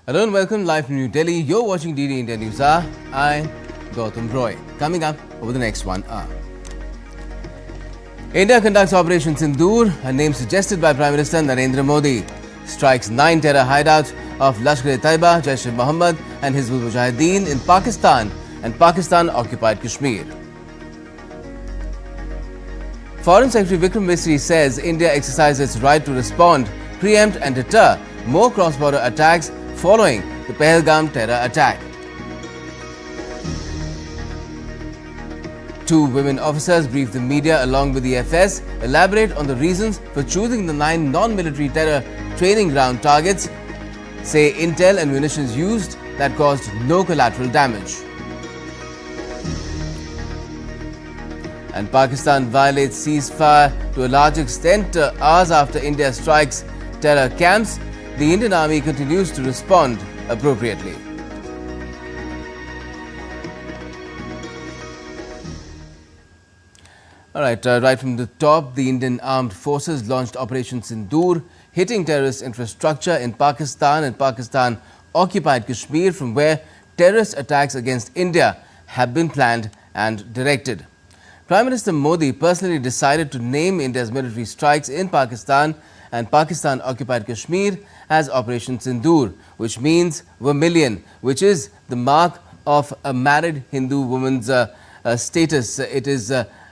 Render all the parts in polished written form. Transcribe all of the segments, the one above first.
Hello and welcome live from New Delhi. You're watching DD India News Hour. I'm Gautam Roy. Coming up over the next 1 hour. India conducts Operation Sindoor, a name suggested by Prime Minister Narendra Modi. Strikes 9 terror hideouts of Lashkar-e-Taiba, Jaish-e-Mohammed and Hizbul Mujahideen in Pakistan and Pakistan-occupied Kashmir. Foreign Secretary Vikram Misri says India exercised its right to respond, preempt and deter more cross-border attacks following the Pahalgam terror attack. 2 women officers briefed the media along with the FS, elaborate on the reasons for choosing the 9 non-military terror training ground targets, say intel and munitions used that caused no collateral damage. And Pakistan violates ceasefire to a large extent hours after India strikes terror camps. The Indian Army continues to respond appropriately. All right, right from the top, the Indian Armed Forces launched Operation Sindoor, hitting terrorist infrastructure in Pakistan and Pakistan-occupied Kashmir, from where terrorist attacks against India have been planned and directed. Prime Minister Modi personally decided to name India's military strikes in Pakistan and Pakistan-occupied Kashmir as Operation Sindoor, which means vermilion, which is the mark of a married Hindu woman's status. It is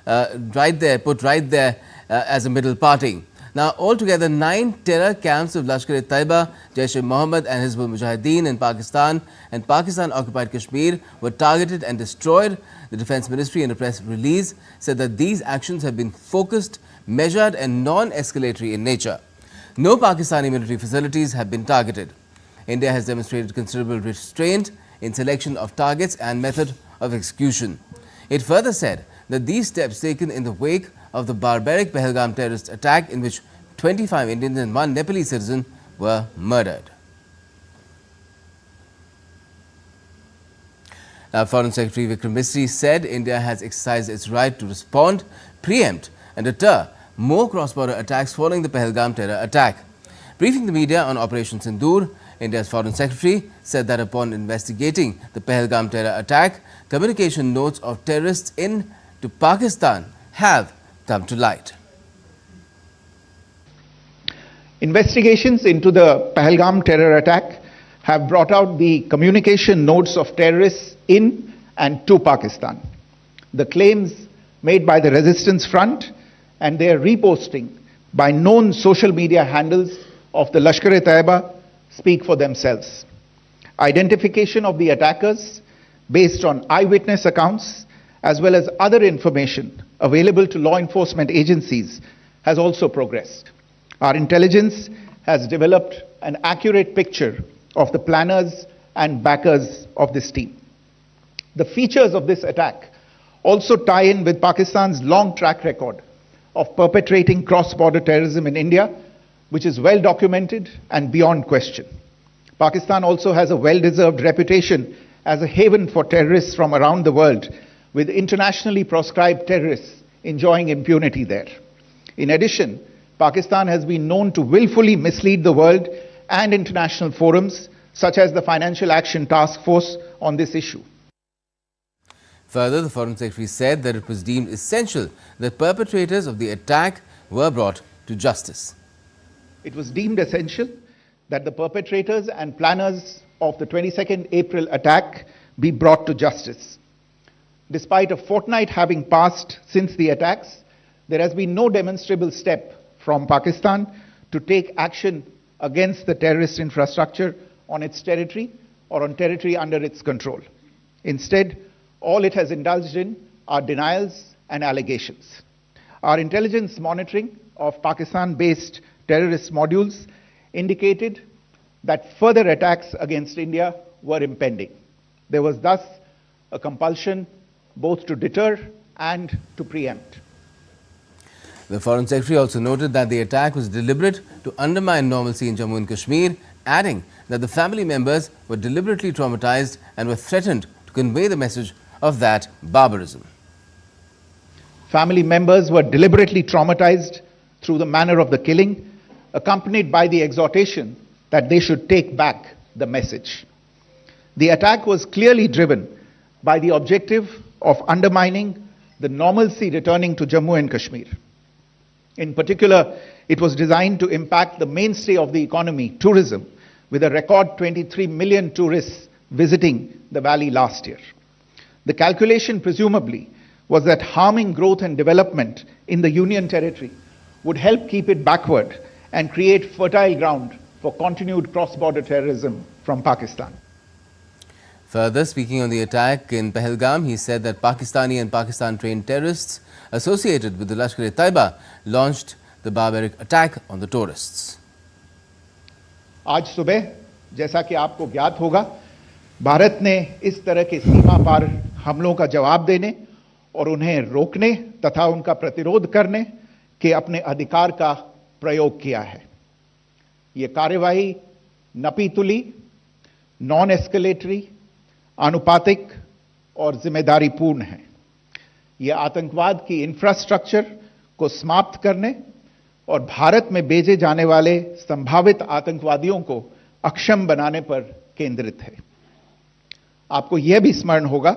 put right there as a middle parting. Now, altogether, 9 terror camps of Lashkar-e-Taiba, Jaish-e-Mohammed and Hizbul Mujahideen in Pakistan and Pakistan-occupied Kashmir were targeted and destroyed. The Defence Ministry, in a press release, said that these actions have been focused, measured and non-escalatory in nature. No Pakistani military facilities have been targeted. India has demonstrated considerable restraint in selection of targets and method of execution. It further said that these steps taken in the wake of the barbaric Pahalgam terrorist attack, in which 25 Indians and 1 Nepalese citizen were murdered. Now, Foreign Secretary Vikram Misri said India has exercised its right to respond, preempt and deter more cross-border attacks following the Pahalgam terror attack. Briefing the media on Operation Sindoor, India's Foreign Secretary said that upon investigating the Pahalgam terror attack, communication notes of terrorists into Pakistan have come to light. Investigations into the Pahalgam terror attack have brought out the communication notes of terrorists in and to Pakistan. The claims made by the Resistance Front and their reposting by known social media handles of the Lashkar-e-Taiba speak for themselves. Identification of the attackers based on eyewitness accounts as well as other information available to law enforcement agencies has also progressed. Our intelligence has developed an accurate picture of the planners and backers of this team. The features of this attack also tie in with Pakistan's long track record of perpetrating cross-border terrorism in India, which is well documented and beyond question. Pakistan also has a well-deserved reputation as a haven for terrorists from around the world, with internationally proscribed terrorists enjoying impunity there. In addition, Pakistan has been known to willfully mislead the world and international forums, such as the Financial Action Task Force, on this issue. Further, the Foreign Secretary said that it was deemed essential that perpetrators of the attack were brought to justice. It was deemed essential that the perpetrators and planners of the 22nd April attack be brought to justice. Despite a fortnight having passed since the attacks, there has been no demonstrable step from Pakistan to take action against the terrorist infrastructure on its territory or on territory under its control. Instead, all it has indulged in are denials and allegations. Our intelligence monitoring of Pakistan-based terrorist modules indicated that further attacks against India were impending. There was thus a compulsion both to deter and to preempt. The Foreign Secretary also noted that the attack was deliberate to undermine normalcy in Jammu and Kashmir, adding that the family members were deliberately traumatized and were threatened to convey the message of that barbarism. Family members were deliberately traumatized through the manner of the killing, accompanied by the exhortation that they should take back the message. The attack was clearly driven by the objective of undermining the normalcy returning to Jammu and Kashmir. In particular, it was designed to impact the mainstay of the economy, tourism, with a record 23 million tourists visiting the valley last year. The calculation, presumably, was that harming growth and development in the Union Territory would help keep it backward and create fertile ground for continued cross-border terrorism from Pakistan. Further, speaking on the attack in Pahalgam, he said that Pakistani and Pakistan-trained terrorists associated with the Lashkar-e-Taiba launched the barbaric attack on the tourists. आज सुबह जैसा कि आपको ज्ञात होगा, भारत ने इस तरह के सीमा पार हमलों का जवाब देने और उन्हें रोकने तथा उनका प्रतिरोध करने के अपने अधिकार का प्रयोग किया है। ये कार्यवाही नपीतुली, नॉन एस्केलेटरी, आनुपातिक और जिम्मेदारीपूर्ण है। यह आतंकवाद की इंफ्रास्ट्रक्चर को समाप्त करने और भारत में भेजे जाने वाले संभावित आतंकवादियों को अक्षम बनाने पर केंद्रित है। आपको यह भी स्मरण होगा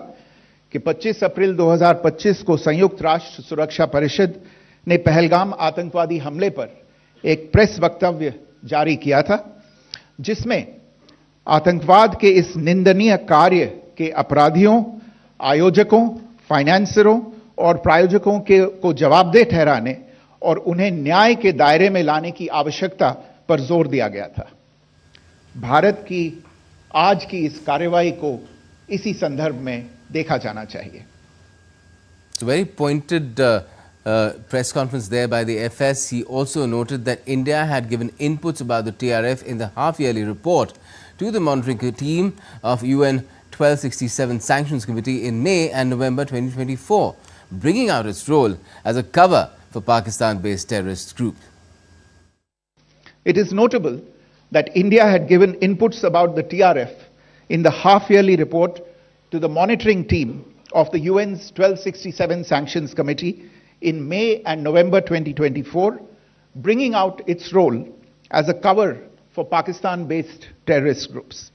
कि 25 अप्रैल 2025 को संयुक्त राष्ट्र सुरक्षा परिषद ने पहलगाम आतंकवादी हमले पर एक प्रेस वक्तव्य जारी किया था, जिसमें आतंकवाद के इस निंदनीय कार्य के अपराधियों, आयोजकों, फाइनेंसरों और प्रायोजकों को जवाबदेह ठहराने और उन्हें न्याय के दायरे में लाने की आवश्यकता पर जोर दिया गया था। भारत की आज की इस कार्यवाही को इसी संदर्भ में देखा जाना चाहिए। It's a very pointed press conference there by the FS. He also noted that India had given inputs about the TRF in the half-yearly report to the monitoring team of UN 1267 Sanctions Committee in May and November 2024, bringing out its role as a cover for Pakistan-based terrorist group. It is notable that India had given inputs about the TRF in the half-yearly report to the monitoring team of the UN's 1267 Sanctions Committee in May and November 2024, bringing out its role as a cover for Pakistan-based terrorist groups.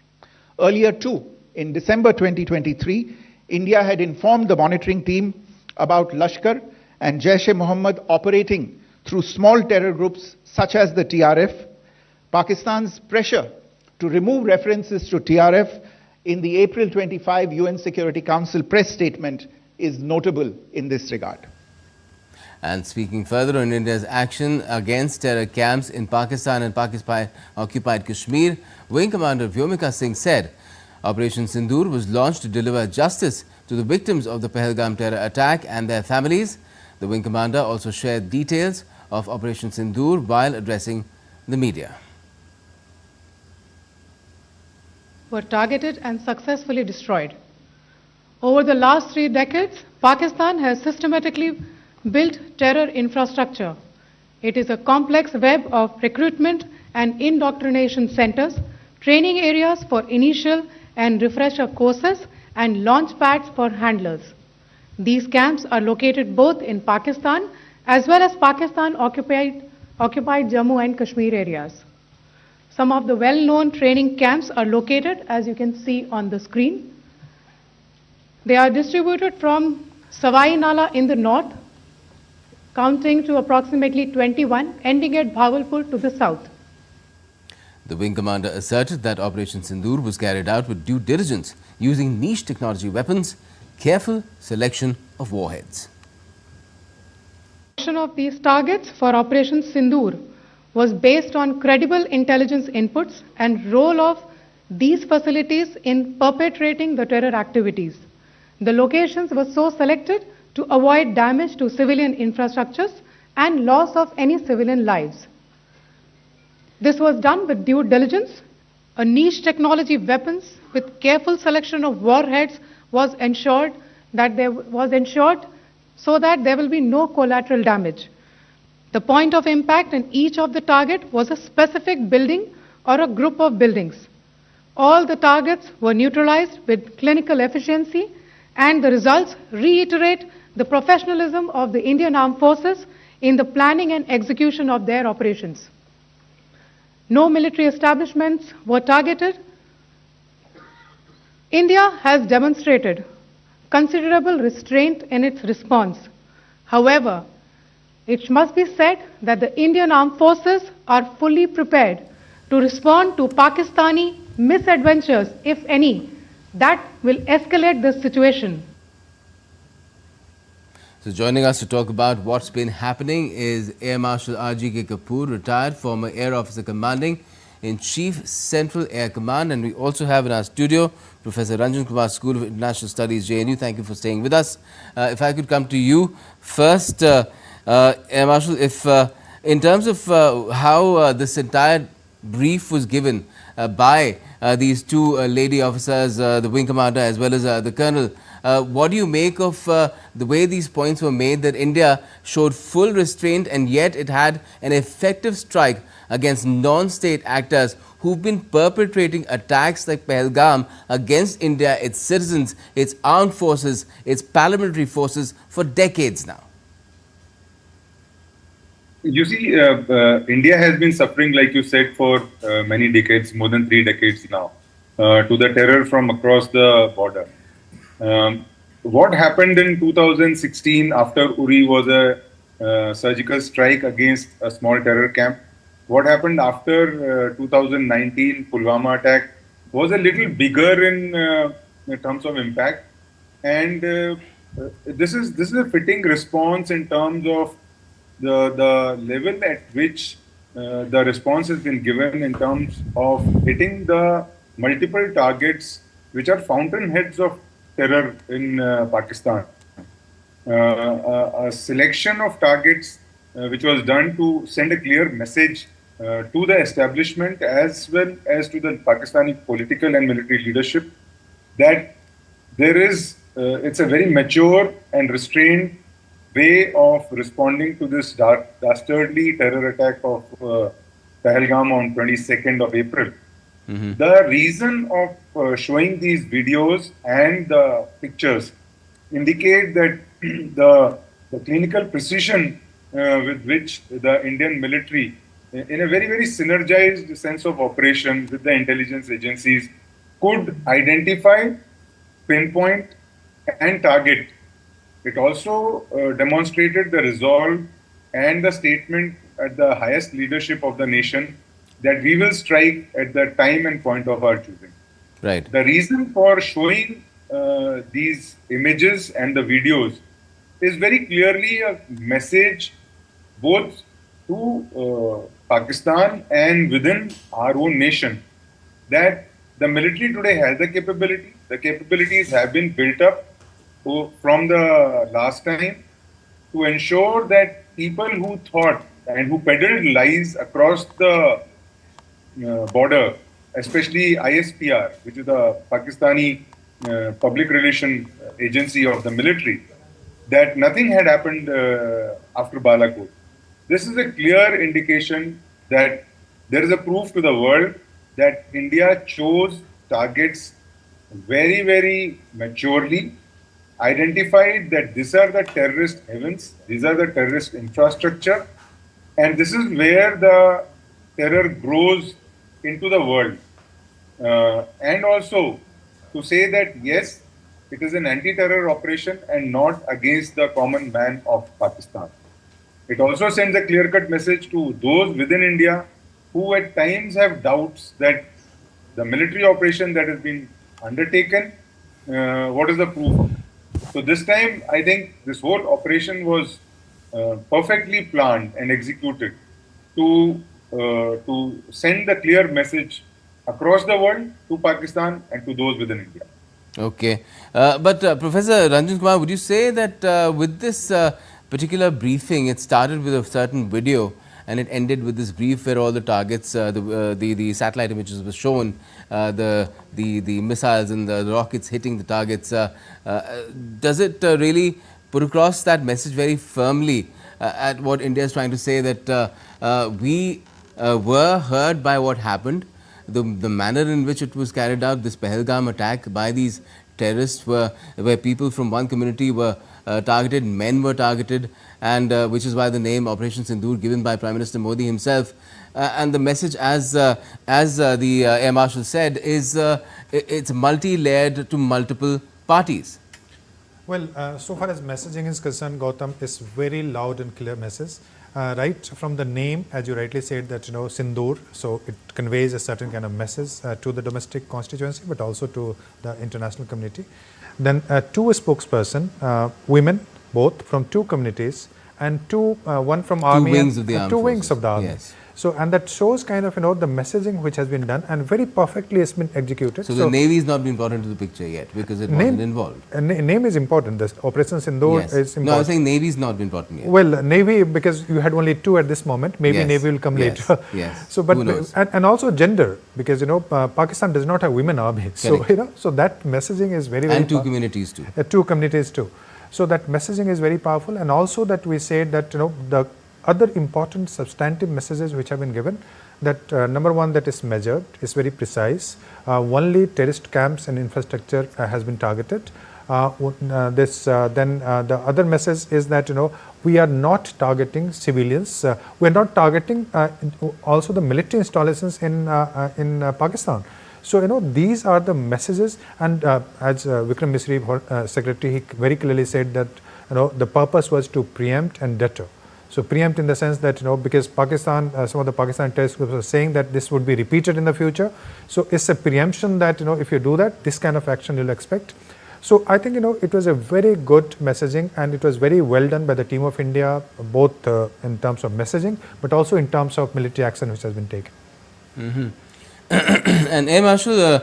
Earlier too, in December 2023, India had informed the monitoring team about Lashkar and Jaish-e-Mohammed operating through small terror groups such as the TRF. Pakistan's pressure to remove references to TRF in the April 25 UN Security Council press statement is notable in this regard. And speaking further on India's action against terror camps in Pakistan and Pakistan-occupied Kashmir, Wing Commander Vyomika Singh said Operation Sindoor was launched to deliver justice to the victims of the Pahalgam terror attack and their families. The Wing Commander also shared details of Operation Sindoor while addressing the media. Were targeted and successfully destroyed. Over the last 3 decades, Pakistan has systematically built terror infrastructure. It is a complex web of recruitment and indoctrination centers, training areas for initial and refresher courses, and launch pads for handlers. These camps are located both in Pakistan as well as Pakistan-occupied Jammu and Kashmir areas. Some of the well-known training camps are located, as you can see on the screen. They are distributed from Savai Nala in the north, counting to approximately 21, ending at Bhagalpur to the south. The Wing Commander asserted that Operation Sindoor was carried out with due diligence, using niche technology weapons, careful selection of warheads. Selection of these targets for Operation Sindoor was based on credible intelligence inputs and role of these facilities in perpetrating the terror activities. The locations were so selected to avoid damage to civilian infrastructures and loss of any civilian lives. This was done with due diligence. A niche technology weapons with careful selection of warheads was ensured so that there will be no collateral damage. The point of impact in each of the target was a specific building or a group of buildings. All the targets were neutralized with clinical efficiency, and the results reiterate the professionalism of the Indian Armed Forces in the planning and execution of their operations. No military establishments were targeted. India has demonstrated considerable restraint in its response. However, it must be said that the Indian armed forces are fully prepared to respond to Pakistani misadventures, if any, that will escalate this situation. So joining us to talk about what's been happening is Air Marshal R.G.K. Kapoor, retired former Air Officer Commanding in Chief Central Air Command. And we also have in our studio Professor Ranjan Kumar, School of International Studies, JNU. Thank you for staying with us. If I could come to you first, Air Marshal, if in terms of how this entire brief was given by these two lady officers, the wing commander as well as the colonel, what do you make of the way these points were made, that India showed full restraint and yet it had an effective strike against non-state actors who've been perpetrating attacks like Pahalgam against India, its citizens, its armed forces, its paramilitary forces for decades now? You see, India has been suffering, like you said, for many decades, more than 3 decades now, to the terror from across the border. What happened in 2016 after Uri was a surgical strike against a small terror camp? What happened after 2019 Pulwama attack was a little bigger in terms of impact, and this is a fitting response in terms of the level at which the response has been given in terms of hitting the multiple targets which are fountainheads of terror in Pakistan. A selection of targets which was done to send a clear message to the establishment as well as to the Pakistani political and military leadership that there is, it's a very mature and restrained way of responding to this dastardly terror attack of Pahalgam on 22nd of April. The reason of showing these videos and the pictures indicate that the clinical precision with which the Indian military, in a very, very synergized sense of operation with the intelligence agencies, could identify, pinpoint, and target. It also demonstrated the resolve and the statement at the highest leadership of the nation that we will strike at the time and point of our choosing. Right. The reason for showing these images and the videos is very clearly a message both to Pakistan and within our own nation that the military today has the capability. The capabilities have been built up from the last time to ensure that people who thought and who peddled lies across the border, especially ISPR, which is the Pakistani public relation agency of the military, that nothing had happened after Balakot. This is a clear indication that there is a proof to the world that India chose targets very, very maturely, identified that these are the terrorist heavens, these are the terrorist infrastructure, and this is where the terror grows into the world. And also to say that yes, it is an anti-terror operation and not against the common man of Pakistan. It also sends a clear-cut message to those within India who at times have doubts that the military operation that has been undertaken, what is the proof of it? So this time, I think this whole operation was perfectly planned and executed to send a clear message across the world to Pakistan and to those within India. Okay. But Professor Ranjan Kumar, would you say that with this particular briefing, it started with a certain video and it ended with this brief where all the targets, the satellite images were shown, the missiles and the rockets hitting the targets. Does it really put across that message very firmly at what India is trying to say, that we were hurt by what happened, the manner in which it was carried out, this Pahalgam attack by these terrorists, where people from one community were targeted, men were targeted, and which is why the name Operation Sindoor given by Prime Minister Modi himself. And the message, as the Air Marshal said, is it's multi-layered to multiple parties. Well, so far as messaging is concerned, Gautam, is very loud and clear message. Right from the name, as you rightly said, that Sindoor, so it conveys a certain kind of message to the domestic constituency, but also to the international community. Then two spokesperson, women, both from two communities, and one from army, wings of the armed two wings forces. of the army. Yes. So, and that shows kind of the messaging which has been done and very perfectly has been executed. So the Navy is not been brought into the picture yet because it wasn't involved. Name is important. This Operation Sindoor Yes. is important. No, I was saying Navy is not been brought in yet. Well, Navy, because you had only two at this moment, maybe Yes. Navy will come Yes. later. Yes. So, but Who knows? and also gender, because Pakistan does not have women army. So Correct. so that messaging is very And two powerful. communities too. Two communities too. So that messaging is very powerful, and also that we said that the other important substantive messages which have been given, that number one, that is measured, is very precise. Only terrorist camps and infrastructure has been targeted. Then the other message is that we are not targeting civilians. We are not targeting also the military installations in Pakistan. So these are the messages, and as Vikram Misri, Secretary, he very clearly said that the purpose was to preempt and deter. So preempt in the sense that because Pakistan, some of the Pakistan terrorist groups are saying that this would be repeated in the future. So it's a preemption that if you do that, this kind of action you'll expect. So I think it was a very good messaging, and it was very well done by the team of India, both in terms of messaging, but also in terms of military action which has been taken. Mm-hmm. And Air Marshal,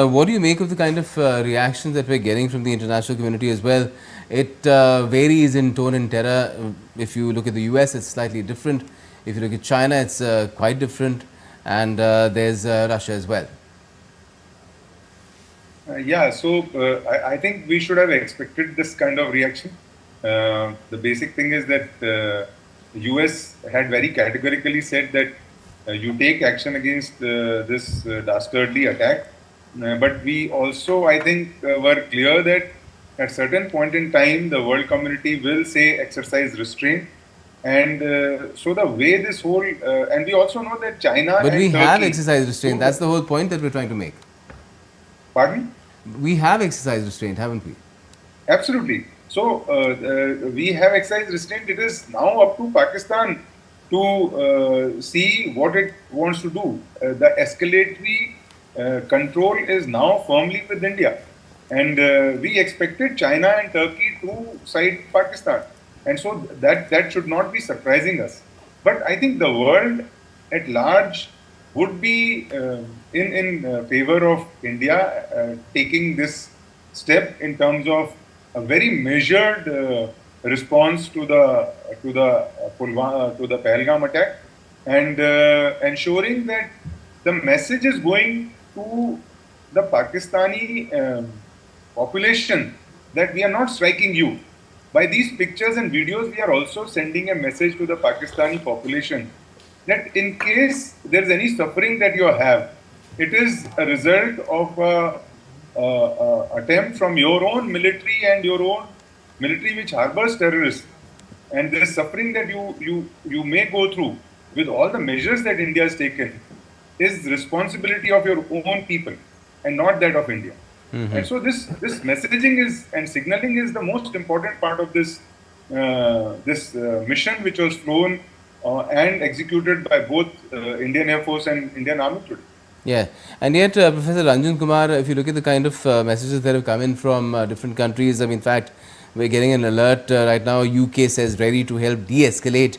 what do you make of the kind of reactions that we're getting from the international community as well? It varies in tone and terror. If you look at the US, it's slightly different. If you look at China, it's quite different. And there's Russia as well. Yeah, so I think we should have expected this kind of reaction. The basic thing is that the US had very categorically said that you take action against this dastardly attack. But we also, I think, were clear that at certain point in time, the world community will say exercise restraint. And so the way this whole, and we also know that China But and we Turkey, have exercise restraint. That's the whole point that we're trying to make. Pardon? We have exercise restraint, haven't we? Absolutely. So we have exercise restraint. It is now up to Pakistan to see what it wants to do. The escalatory control is now firmly with India. And we expected China and Turkey to side Pakistan. And so that should not be surprising us. But I think the world at large would be in favor of India taking this step in terms of a very measured response to the Pahalgam attack, and ensuring that the message is going to the Pakistani population that we are not striking you. By these pictures and videos, we are also sending a message to the Pakistani population that in case there is any suffering that you have, it is a result of attempt from your own military and your own military which harbors terrorists. And the suffering that you may go through with all the measures that India has taken is responsibility of your own people and not that of India. Mm-hmm. And so this messaging is and signaling is the most important part of this mission, which was flown and executed by both Indian Air Force and Indian Army today. Yeah, and yet Professor Ranjan Kumar, if you look at the kind of messages that have come in from different countries, I mean, in fact, we're getting an alert right now. UK says ready to help de-escalate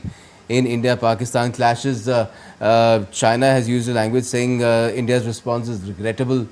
in India-Pakistan clashes. China has used a language saying India's response is regrettable.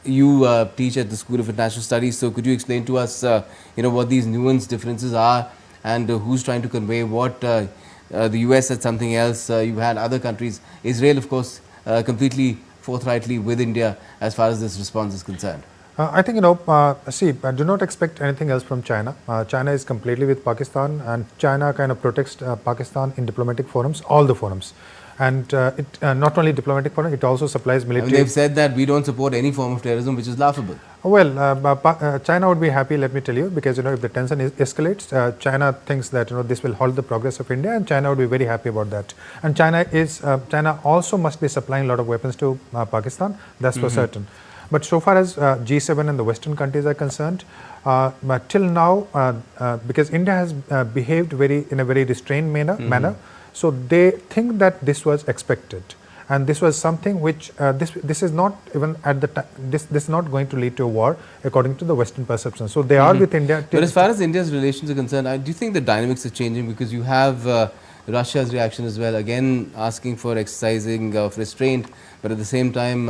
You teach at the School of International Studies, so could you explain to us, what these nuanced differences are and who's trying to convey what? The US said something else. You had other countries. Israel, of course, completely forthrightly with India as far as this response is concerned. I think, do not expect anything else from China. China is completely with Pakistan, and China kind of protects Pakistan in diplomatic forums, all the forums. And it not only diplomatic partner, it also supplies I mean, military. they've said that we don't support any form of terrorism, which is laughable. Well, China would be happy, let me tell you, because if the tension escalates, China thinks that this will halt the progress of India, and China would be very happy about that. And China also must be supplying a lot of weapons to Pakistan. That's for certain. But so far as G7 and the Western countries are concerned, but till now, because India has behaved in a very restrained manner, so they think that this was expected. And this was something which this is not even at the time. This is not going to lead to a war, according to the Western perception. So they are with India. But as far as India's relations are concerned, do you think the dynamics are changing, because you have Russia's reaction as well, again asking for exercising of restraint, but at the same time,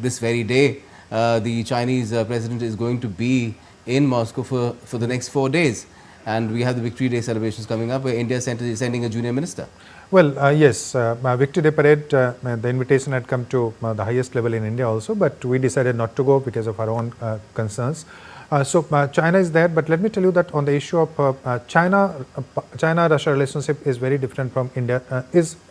this very day, the Chinese president is going to be in Moscow for the next 4 days, and we have the Victory Day celebrations coming up, where India is sending a junior minister. Well, yes, Victory Day parade, the invitation had come to the highest level in India also, but we decided not to go because of our own concerns. So China is there, but let me tell you that on the issue of China-Russia relationship is very different from India.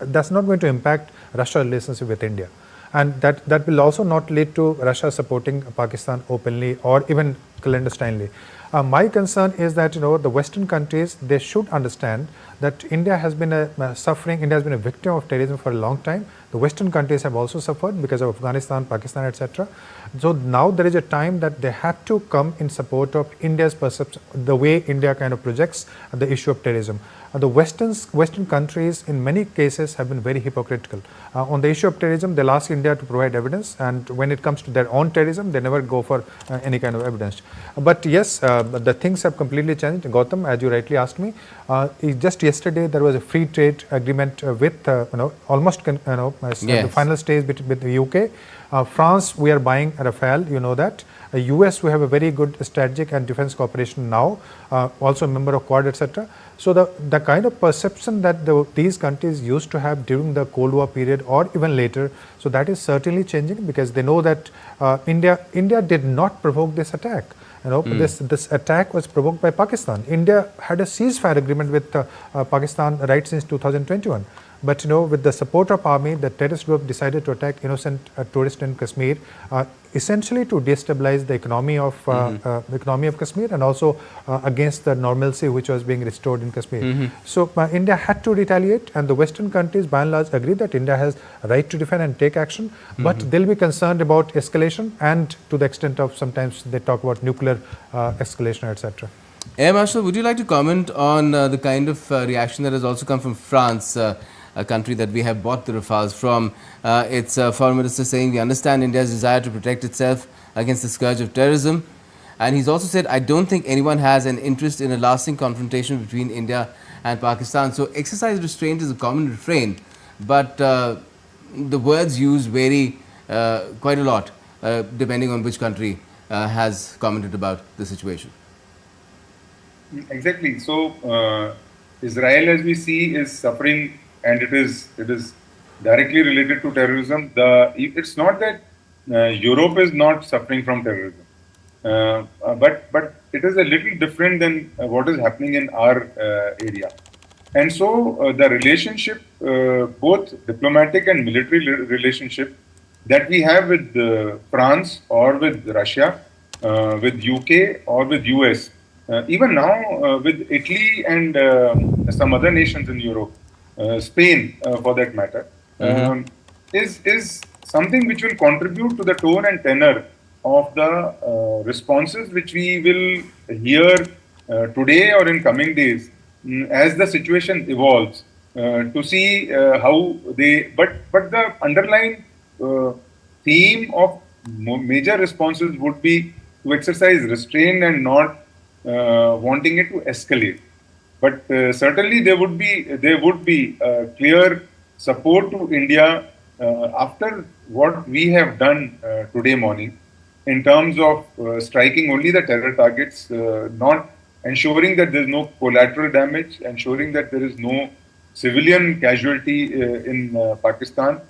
That's not going to impact Russia relationship with India, and that will also not lead to Russia supporting Pakistan openly or even clandestinely. My concern is that the Western countries, they should understand that India has been suffering. India has been a victim of terrorism for a long time. The Western countries have also suffered because of Afghanistan, Pakistan, etc. So now there is a time that they have to come in support of India's perception, the way India kind of projects the issue of terrorism. The Western countries in many cases have been very hypocritical. On the issue of terrorism, they'll ask India to provide evidence, and when it comes to their own terrorism, they never go for any kind of evidence. But yes, the things have completely changed. Gautam, as you rightly asked me, just yesterday there was a free trade agreement with almost the final stage with the UK. France, we are buying Rafale, you know that. US, we have a very good strategic and defense cooperation now, also a member of Quad, etc. So the kind of perception that these countries used to have during the Cold War period or even later, so that is certainly changing, because they know that India did not provoke this attack. This attack was provoked by Pakistan. India had a ceasefire agreement with Pakistan right since 2021. But with the support of army, the terrorist group decided to attack innocent tourists in Kashmir, essentially to destabilize the economy of Kashmir, and also against the normalcy which was being restored in Kashmir. So India had to retaliate, and the Western countries by and large agree that India has a right to defend and take action, but they'll be concerned about escalation, and to the extent of sometimes they talk about nuclear escalation, etc. Air Marshal, would you like to comment on the kind of reaction that has also come from France, a country that we have bought the Rafales from? Its foreign minister saying, we understand India's desire to protect itself against the scourge of terrorism. And he's also said, I don't think anyone has an interest in a lasting confrontation between India and Pakistan. So exercise restraint is a common refrain, but the words used vary quite a lot, depending on which country has commented about the situation. Exactly. So Israel, as we see, is suffering, and it is directly related to terrorism. It's not that Europe is not suffering from terrorism, but it is a little different than what is happening in our area. And so the relationship, both diplomatic and military relationship that we have with France or with Russia, with UK or with US, even now with Italy and some other nations in Europe, Spain for that matter, is something which will contribute to the tone and tenor of the responses which we will hear today or in coming days as the situation evolves, to see how they, but the underlying theme of major responses would be to exercise restraint and not wanting it to escalate. But certainly there would be clear support to India after what we have done today morning, in terms of striking only the terror targets, not ensuring that there is no collateral damage, ensuring that there is no civilian casualty in Pakistan,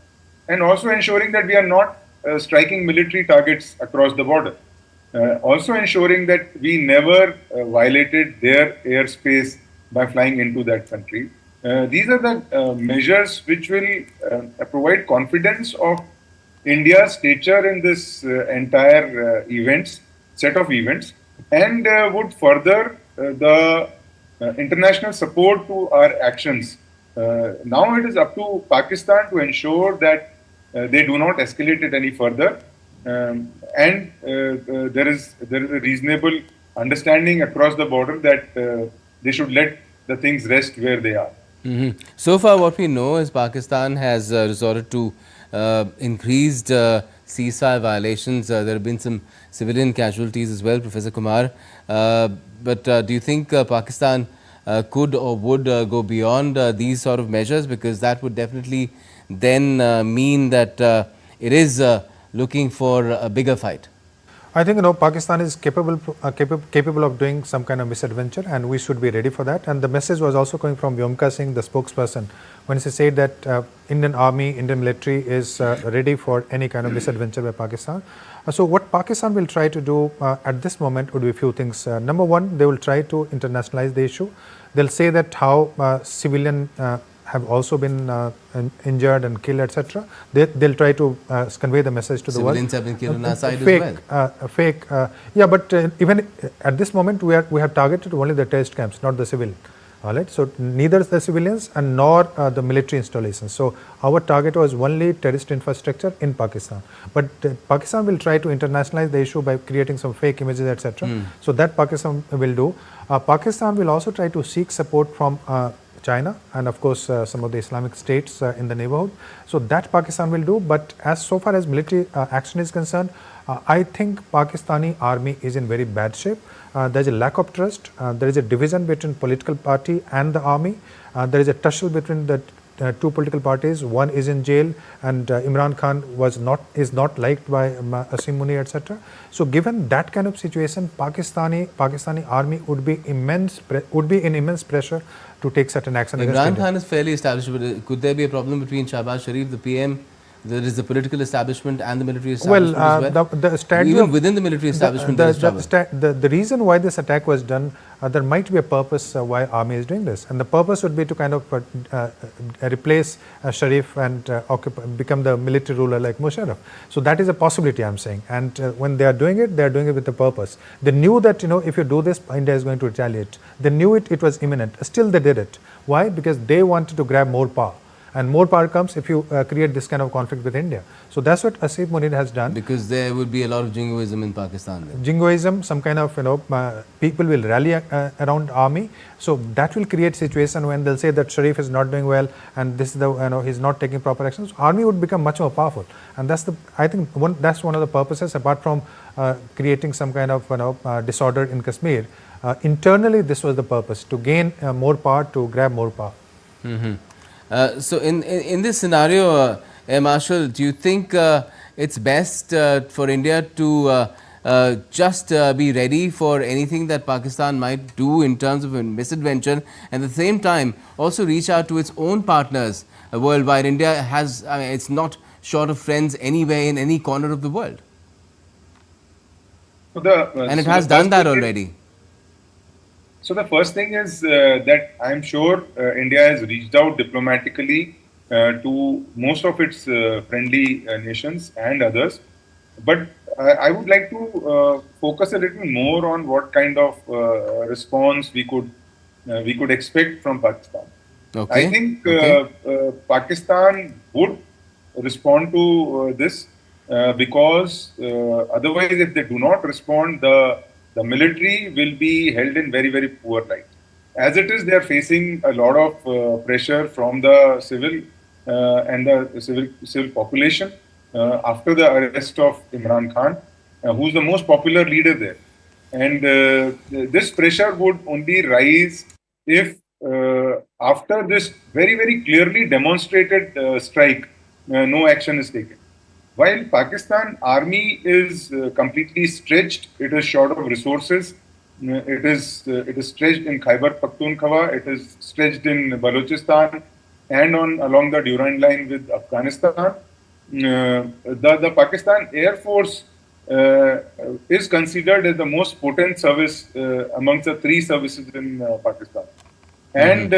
and also ensuring that we are not striking military targets across the border. Also ensuring that we never violated their airspace by flying into that country. These are the measures which will provide confidence of India's stature in this entire set of events, and would further the international support to our actions. Now it is up to Pakistan to ensure that they do not escalate it any further, and there is a reasonable understanding across the border that they should let the things rest where they are. So far, what we know is Pakistan has resorted to increased ceasefire violations. There have been some civilian casualties as well, Professor Kumar. But do you think Pakistan could or would go beyond these sort of measures? Because that would definitely then mean that it is looking for a bigger fight. I think Pakistan is capable of doing some kind of misadventure, and we should be ready for that. And the message was also coming from Vyomka Singh, the spokesperson, when he said that Indian Army, Indian military is ready for any kind of misadventure by Pakistan. So what Pakistan will try to do at this moment would be a few things. Number one, they will try to internationalize the issue. They'll say that how civilian have also been injured and killed, etc. They'll try to convey the message to the world. Civilians have been killed on our side as well. Yeah, but even at this moment, we have targeted only the terrorist camps, not the civilian. All right. So neither the civilians and nor the military installations. So our target was only terrorist infrastructure in Pakistan. But Pakistan will try to internationalize the issue by creating some fake images, etc. So that Pakistan will do. Pakistan will also try to seek support from China and of course some of the Islamic states in the neighborhood. So that Pakistan will do, but as so far as military action is concerned, I think Pakistani army is in very bad shape. There is a lack of trust. There is a division between political party and the army. There is a tussle between the two political parties. One is in jail, and Imran Khan is not liked by Asim Munir, etc. So given that kind of situation, Pakistani army would be in immense pressure to take certain action. Imran Khan is fairly established, but could there be a problem between Shahbaz Sharif, the PM? There is the political establishment and the military establishment as well. The strategy even within the military establishment, there is trouble. The reason why this attack was done, there might be a purpose why army is doing this, and the purpose would be to kind of replace Sharif and become the military ruler like Musharraf. So that is a possibility, I'm saying. And when they are doing it with a purpose. They knew that if you do this, India is going to retaliate. They knew it was imminent. Still, they did it. Why? Because they wanted to grab more power. And more power comes if you create this kind of conflict with India. So that's what Asim Munir has done. Because there would be a lot of jingoism in Pakistan. Then. Jingoism, some kind of people will rally around army. So that will create situation when they'll say that Sharif is not doing well and this is he's not taking proper actions. Army would become much more powerful, and that's that's one of the purposes. Apart from creating some kind of disorder in Kashmir, internally this was the purpose, to gain more power, to grab more power. So in this scenario, Air Marshal, do you think it's best for India to just be ready for anything that Pakistan might do in terms of a misadventure, and at the same time also reach out to its own partners worldwide? India has, it's not short of friends anywhere in any corner of the world. And it has done that already. So the first thing is that I'm sure India has reached out diplomatically to most of its friendly nations and others. But I would like to focus a little more on what kind of response we could expect from Pakistan. Okay. I think Pakistan would respond to this because otherwise, if they do not respond, the military will be held in very, very poor light. As it is, they are facing a lot of pressure from the civil and the civil population after the arrest of Imran Khan, who is the most popular leader there. And this pressure would only rise if after this very, very clearly demonstrated strike, no action is taken. While Pakistan army is completely stretched, it is short of resources. It is stretched in Khyber Pakhtunkhwa. It is stretched in Balochistan and along the Durand line with Afghanistan. The Pakistan Air Force is considered as the most potent service amongst the three services in Pakistan. and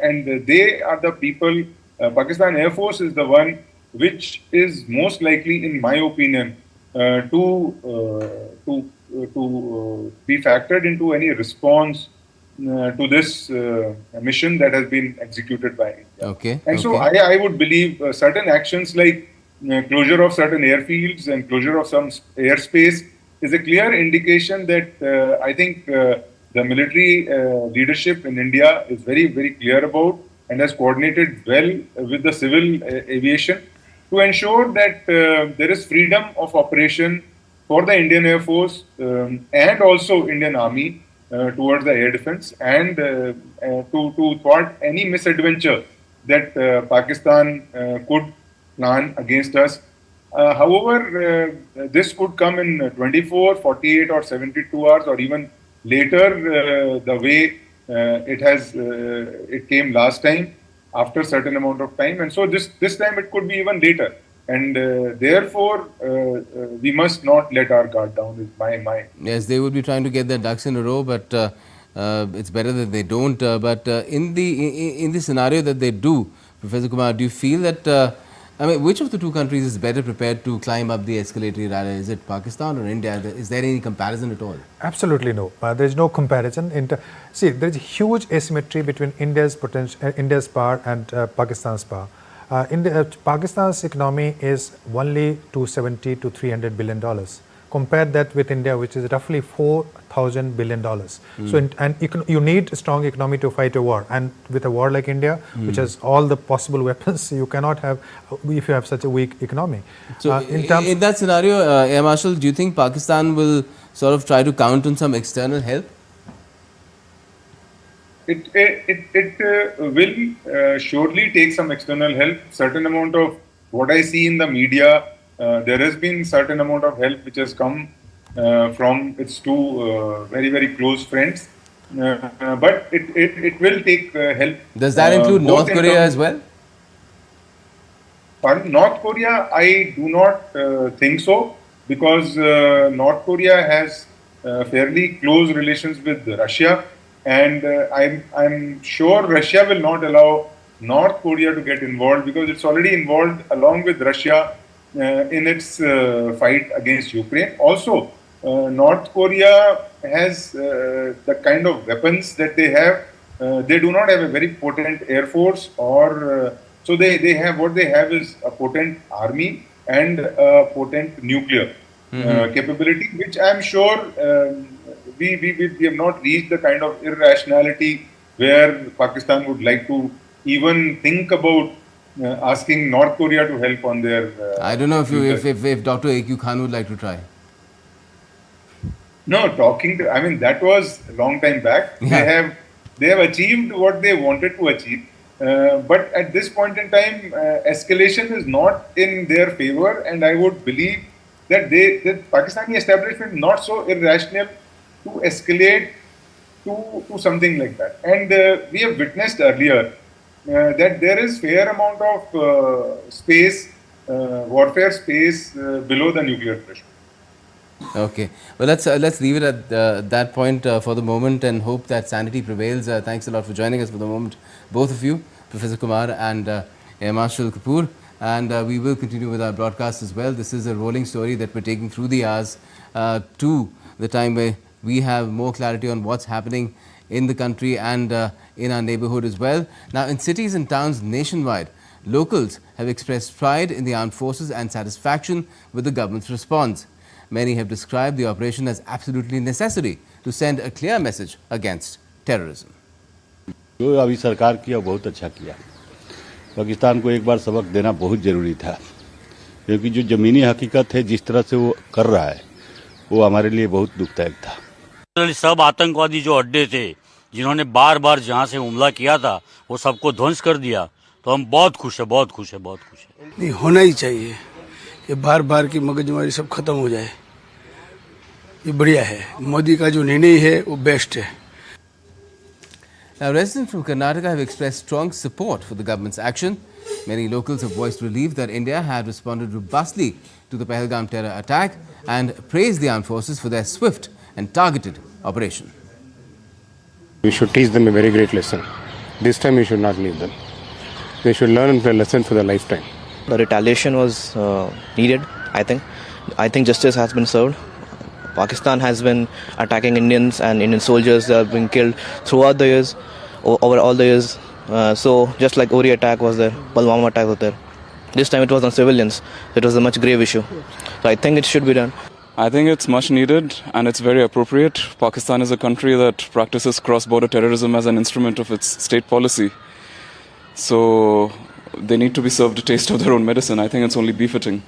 and they are the people. Pakistan Air Force is the one which is most likely, in my opinion, to be factored into any response to this mission that has been executed by India. Okay. And so I would believe certain actions like closure of certain airfields and closure of some airspace is a clear indication that I think the military leadership in India is very, very clear about and has coordinated well with the civil aviation to ensure that there is freedom of operation for the Indian Air Force and also Indian Army towards the air defense and to thwart any misadventure that Pakistan could plan against us. However, this could come in 24, 48 or 72 hours or even later the way it came last time after a certain amount of time. And so this time it could be even later. And therefore, we must not let our guard down, is my mind. Yes, they would be trying to get their ducks in a row, but it's better that they don't. But in the scenario that they do, Professor Kumar, do you feel that, I mean, which of the two countries is better prepared to climb up the escalatory ladder? Is it Pakistan or India? Is there any comparison at all? Absolutely no. There is no comparison. See, there is a huge asymmetry between India's power and Pakistan's power. Pakistan's economy is only $270 to $300 billion. Compare that with India, which is roughly $4,000 billion. So, you need a strong economy to fight a war. And with a war like India, which has all the possible weapons, you cannot have if you have such a weak economy. So, in that scenario, Air Marshal, do you think Pakistan will sort of try to count on some external help? It will surely take some external help. Certain amount of what I see in the media, there has been certain amount of help which has come from its two very, very close friends. But it will take help. Does that include North Korea as well? Pardon? North Korea, I do not think so, because North Korea has fairly close relations with Russia. And I'm sure Russia will not allow North Korea to get involved, because it's already involved along with Russia in its fight against Ukraine. Also, North Korea has the kind of weapons that they have. They do not have a very potent air force, or so they have, what they have is a potent army and a potent nuclear capability, which I'm sure we have not reached the kind of irrationality where Pakistan would like to even think about asking North Korea to help on their. I don't know if Dr. A.Q. Khan would like to try. No, I mean, that was a long time back. Yeah. They have achieved what they wanted to achieve. But at this point in time, escalation is not in their favor, and I would believe that the Pakistani establishment is not so irrational to escalate to something like that. And we have witnessed earlier that there is fair amount of space, warfare space below the nuclear threshold. Okay, well, let's leave it at that point for the moment and hope that sanity prevails. Thanks a lot for joining us for the moment, both of you, Professor Kumar and Air Marshal Kapoor. And we will continue with our broadcast as well. This is a rolling story that we're taking through the hours to the time where we have more clarity on what's happening in the country and in our neighborhood as well. Now, in cities and towns nationwide, locals have expressed pride in the armed forces and satisfaction with the government's response. Many have described the operation as absolutely necessary to send a clear message against terrorism. जो अभी सरकार किया बहुत अच्छा किया। पाकिस्तान को एक बार सबक देना बहुत जरूरी था, क्योंकि जो जमीनी हकीकत है जिस तरह से वो कर रहा है वो हमारे लिए बहुत दुखदायक था। सब आतंकवादी जो अड्डे थे जिन्होंने बार बार जहां से हमला किया था वो सबको ध्वंस कर दिया, तो हम बहुत खुश है, बहुत खुश है, बहुत खुश है। नहीं होना ही चाहिए, ये बार बार की मगजमारी सब खत्म हो जाए, ये बढ़िया है। मोदी का जो निर्णय है वो बेस्ट है। Now, residents from Karnataka have expressed strong support for the government's action. Many locals have voiced relief that India had responded robustly to the Pahalgam terror attack and praised the armed forces for their swift and targeted operation. We should teach them a very great lesson. This time we should not leave them. They should learn the lesson for their lifetime. The retaliation was needed, I think. I think justice has been served. Pakistan has been attacking Indians and Indian soldiers that have been killed throughout the years, over all the years. So just like Uri attack was there, Pulwama attack was there. This time it was on civilians. It was a much grave issue. So I think it should be done. I think it's much needed and it's very appropriate. Pakistan is a country that practices cross-border terrorism as an instrument of its state policy. So they need to be served a taste of their own medicine. I think it's only befitting.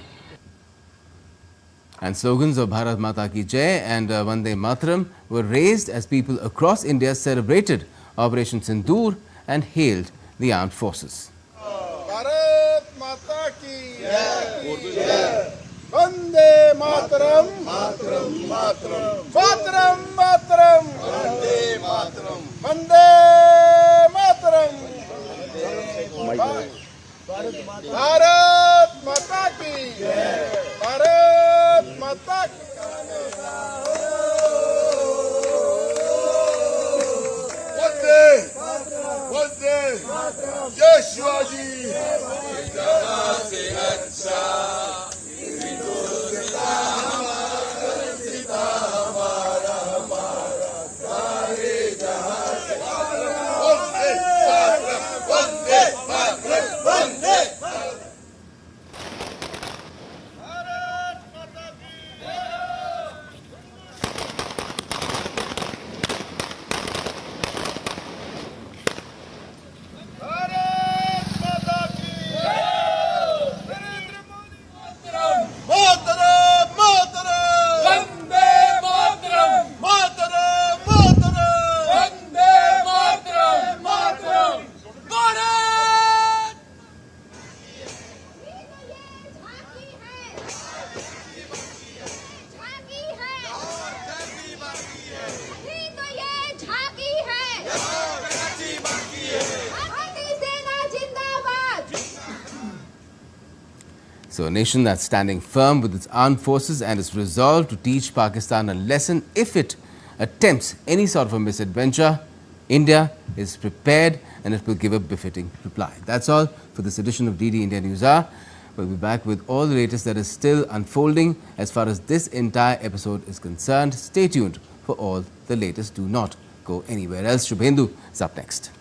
And slogans of Bharat Mata Ki Jai and Vande Mataram were raised as people across India celebrated Operation Sindoor and hailed the armed forces. Bharat Mata Ki Jai, Vande Mataram, Mataram, Mataram, Mataram, Mataram, Vande Mataram, Vande Mataram, Bharat Mata Ki Jai, Bharat Mata Ki Vande Mataram, Jai Shivaji, Jahan se acha So a nation that's standing firm with its armed forces and is resolved to teach Pakistan a lesson if it attempts any sort of a misadventure, India is prepared and it will give a befitting reply. That's all for this edition of DD India News Hour. We'll be back with all the latest that is still unfolding as far as this entire episode is concerned. Stay tuned for all the latest. Do not go anywhere else. Shubhendu is up next.